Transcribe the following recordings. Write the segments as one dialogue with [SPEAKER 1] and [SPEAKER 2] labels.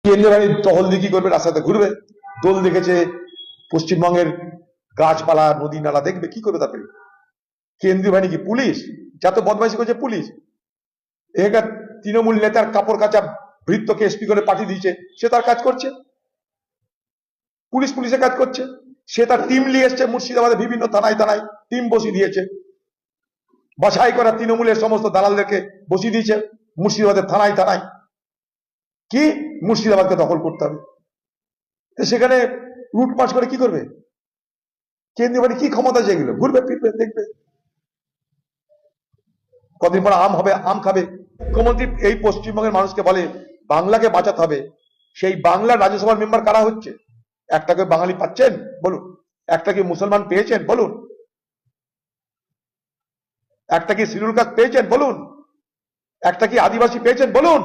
[SPEAKER 1] কেন্দ্রীয় বাহিনী টহল দিয়ে কি করবে? রাস্তাতে ঘুরবে, দোল দেখেছে পশ্চিমবঙ্গের গাছপালা নদী নালা দেখবে, কি করবে তারপরে? কেন্দ্রীয় বাহিনী কি পুলিশ? যা তো বদমাইশি করছে পুলিশ। এখানকার তৃণমূল নেতার কাপড় কাচা ভৃত্যকে এসপি করে পাঠিয়ে দিয়েছে, সে তার কাজ করছে, পুলিশ পুলিশের কাজ করছে। সে তার টিম নিয়ে এসছে মুর্শিদাবাদে, বিভিন্ন থানায় থানায় টিম বসিয়ে দিয়েছে, বাছাই করা তৃণমূলের সমস্ত দালালদেরকে বসিয়ে দিয়েছে মুর্শিদাবাদের থানায় থানায়। কি মুর্শিদাবাদকে দখল করতে হবে, সেখানে রুট মার্চ করে কি করবে? কেন্দ্রীয় বাহিনী কি ক্ষমতা যেগুলো? ঘুরবে ফিরবে দেখবে, কদিন পর আম হবে, আম খাবে। মুখ্যমন্ত্রী এই পশ্চিমবঙ্গের মানুষকে বলে বাংলাকে বাঁচাতে হবে। সেই বাংলার রাজ্যসভার মেম্বার কারা হচ্ছে? একটাকে বাঙালি পাচ্ছেন বলুন? একটা কি মুসলমান পেয়েছেন বলুন? একটা কি শিডিউল কাস্ট পেয়েছেন বলুন? একটা কি আদিবাসী পেয়েছেন বলুন?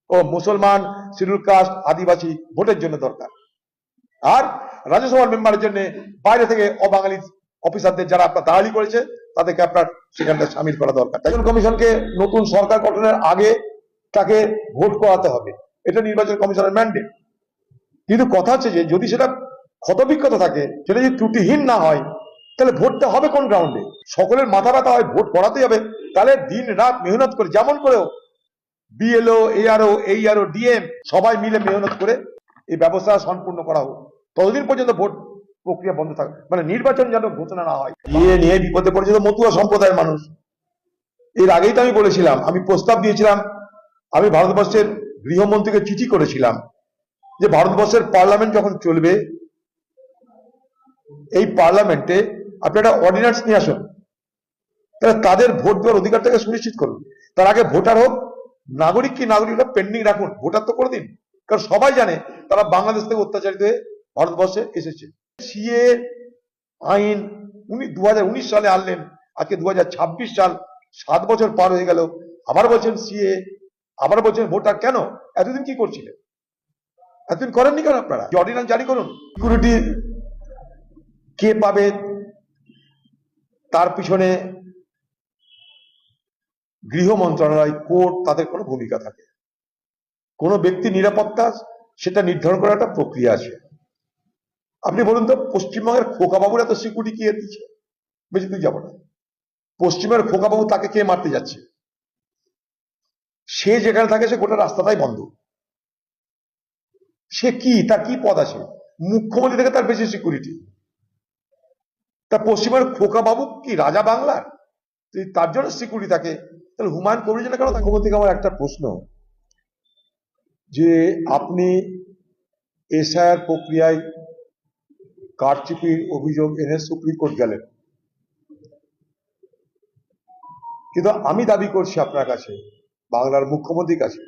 [SPEAKER 1] ও মুসলমান, শিডিউল কাস্ট, আদিবাসী ভোটের জন্য দরকার, আর রাজ্যসভার মেম্বারের জন্য বাইরে থেকে অবাঙালি অফিসারদের যারা আপনার দালালি করেছে তাদেরকে আপনার সেখানটা সামিল করা দরকার। নির্বাচন কমিশনকে নতুন সরকার গঠনের আগে তাকে ভোট করাতে হবে, এটা নির্বাচন কমিশনের ম্যান্ডেট। কিন্তু কথা হচ্ছে যে যদি সেটা ক্ষতবিক্ষত থাকে, সেটা যদি ত্রুটিহীন না হয়, তাহলে ভোটটা হবে কোন গ্রাউন্ডে? সকলের মাথা ব্যথা হয় ভোট করাতেই হবে, তাহলে দিন রাত মেহনত করে, যেমন করেও বিএলও, এআরও, এইআরও, ডিএম সবাই মিলে মেহনত করে এই ব্যবস্থা সম্পূর্ণ করা হোক। ততদিন পর্যন্ত ভোট প্রক্রিয়া বন্ধ থাকবে, মানে নির্বাচন যেন ঘোষণা না হয়। নিয়ে বিপদে পড়েছে তো মতুয়া সম্প্রদায়ের মানুষ। এর আগেই তো আমি বলেছিলাম, আমি প্রস্তাব দিয়েছিলাম, আমি ভারতবর্ষের গৃহমন্ত্রীকে চিঠি করেছিলাম যে ভারতবর্ষের পার্লামেন্ট যখন চলবে, এই পার্লামেন্টে আপনি একটা অর্ডিন্যান্স নিয়ে আসুন, তাহলে তাদের ভোট দেওয়ার অধিকারটাকে সুনিশ্চিত করুন। তার আগে ভোটার হোক, নাগরিক কি নাগরিকরা পেন্ডিং রাখুন, ভোটার তো করে দিন। কারণ সবাই জানে তারা বাংলাদেশ থেকে অত্যাচারিত হয়ে ভারতবর্ষে এসেছে। সিএ আইন উনি 2019 সালে আনলেন, আজকে 2026 সাল, 7 বছর পার হয়ে গেল, আবার বলছেন সিএ, আবার বলছেন ভোটার। কেন? এতদিন কি করছিলেন? এতদিন করেননি কেন আপনারা? অর্ডিন্যান্স জারি করুন। সিকিউরিটি কে পাবে তার পিছনে গৃহ মন্ত্রণালয়, কোর্ট, তাদের কোনো ভূমিকা থাকে। কোন ব্যক্তির নিরাপত্তা সেটা নির্ধারণ করার একটা প্রক্রিয়া আছে। আপনি বলুন তো, পশ্চিমবঙ্গের খোকাবাবুর এত সিকিউরিটি কে দিচ্ছে? বেশি দূর যাবো না, পশ্চিমের খোকাবাবু তাকে কে মারতে যাচ্ছে? সে যেখানে থাকে সে গোটা রাস্তাটাই বন্ধ। সে কি, তার কি পদ আছে? মুখ্যমন্ত্রী থেকে তার বেশি সিকিউরিটি। তা পশ্চিমের খোকাবাবু কি রাজা বাংলার? তার জন্য সিকিউরিটি থাকে, তাহলে হুমায়ুন কবির জন্য কেন? মুখ্যমন্ত্রীকে আমার একটা প্রশ্ন, যে আপনি এসআইআর প্রক্রিয়ায় কারচুপির অভিযোগ এনে সুপ্রিম কোর্ট গেলেন, কিন্তু আমি দাবি করছি আপনার কাছে, বাংলার মুখ্যমন্ত্রীর কাছে,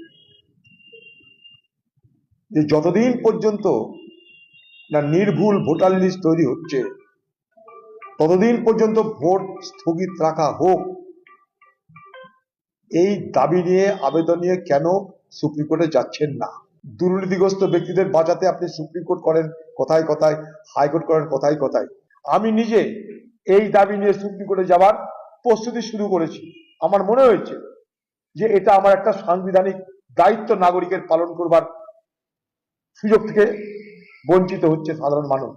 [SPEAKER 1] যে যতদিন পর্যন্ত না নির্ভুল ভোটার লিস্ট তৈরি হচ্ছে, ততদিন পর্যন্ত ভোট স্থগিত রাখা হোক। এই দাবি নিয়ে, আবেদন নিয়ে কেন সুপ্রিম কোর্টে যাচ্ছেন না? দুর্নীতিগ্রস্ত ব্যক্তিদের বাঁচাতে আপনি সুপ্রিম কোর্ট করেন কথায় কথায়, হাইকোর্ট করেন কথায় কথায়। আমি নিজে এই দাবি নিয়ে সুপ্রিম কোর্টে যাওয়ার প্রস্তুতি শুরু করেছি। আমার মনে হয়েছে যে এটা আমার একটা সাংবিধানিক দায়িত্ব, নাগরিকের পালন করবার সুযোগ থেকে বঞ্চিত হচ্ছে সাধারণ মানুষ।